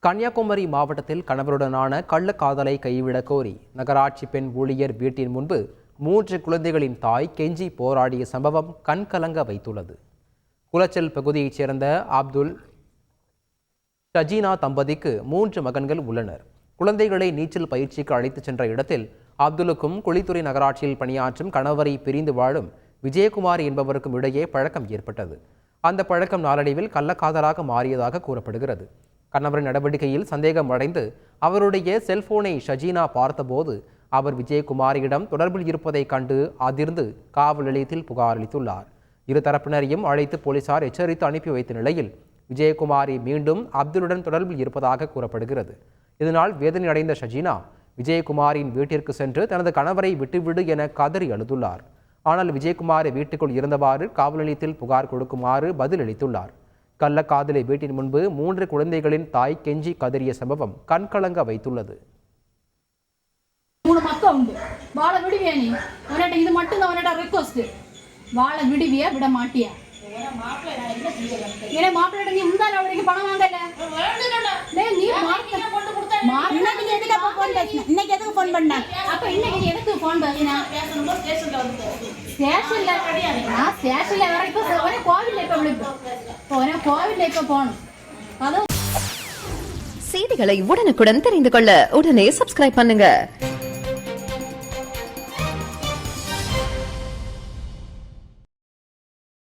கன்னியாகுமரி மாவட்டத்தில் கணவருடனான கள்ளக்காதலை கைவிடக் கோரி நகராட்சி பெண் ஊழியர் வீட்டின் முன்பு 3 குழந்தைகளின் தாய் கெஞ்சி போராடிய சம்பவம் கண்கலங்க வைத்துள்ளது. குளச்சல் பகுதியைச் சேர்ந்த அப்துல் ஷஜீனா தம்பதிக்கு 3 மகன்கள் உள்ளனர். குழந்தைகளை நீச்சல் பயிற்சிக்கு அழைத்துச் சென்ற இடத்தில் அப்துலுக்கும் குளித்துறை நகராட்சியில் பணியாற்றும் கணவரை பிரிந்து வாழும் விஜயகுமார் என்பவருக்கும் இடையே பழக்கம் ஏற்பட்டது. அந்த பழக்கம் நாளடைவில் கள்ளக்காதலாக மாறியதாக கூறப்படுகிறது. கணவரின் நடவடிக்கையில் சந்தேகம் அடைந்து அவருடைய செல்போனை ஷஜீனா பார்த்தபோது அவர் விஜயகுமாரியிடம் தொடர்பில் இருப்பதை கண்டு அதிர்ந்து காவல் நிலையத்தில் புகார் அளித்துள்ளார். இருதரப்பினரையும் அழைத்து போலீசார் எச்சரித்து அனுப்பி வைத்த நிலையில் விஜயகுமாரி மீண்டும் அப்துலுடன் தொடர்பில் இருப்பதாக கூறப்படுகிறது. இதனால் வேதனை அடைந்த ஷஜீனா விஜயகுமாரின் வீட்டிற்கு சென்று தனது கணவரை விட்டுவிடு என கதறி அழுதுள்ளார். ஆனால் விஜயகுமாரி வீட்டுக்குள் இருந்தவாறு காவல் நிலையத்தில் புகார் கொடுக்குமாறு பதிலளித்துள்ளார். கள்ளக்காதலை வீட்டின் முன்பு 3 குழந்தைகளின் தாய் கெஞ்சி கதறிய சம்பவம் கண்கலங்க வைத்துள்ளது. 3 மக்கள் உண்டு. வாழ விடுவியா நீ? உன்னிட்ட இது மட்டும் தான் உன்னிட்ட ரிக்வெஸ்ட். வாழ விடுவியா விட மாட்டியா? ஏன்னா மாப்பிள்ளை நீ முந்தான அவருக்கு பணம் வாங்கல. நீ இன்னைக்கு எதுக்கு அப்ப ஃபோன் பேசின? இன்னைக்கு எதுக்கு ஃபோன் பண்ண? அப்ப இன்னைக்கு எதுக்கு ஃபோன் பேசினா? ஸ்டேஷன்ல நான் ஸ்டேஷன்ல வர இப்ப ஒரே கோவில்ல இப்ப விழுப்பு ஒரே கோவில்ல இப்ப போகணும். செய்திகளை உடனுக்குடன் தெரிந்து கொள்ள உடனே சப்ஸ்கிரைப் பண்ணுங்க.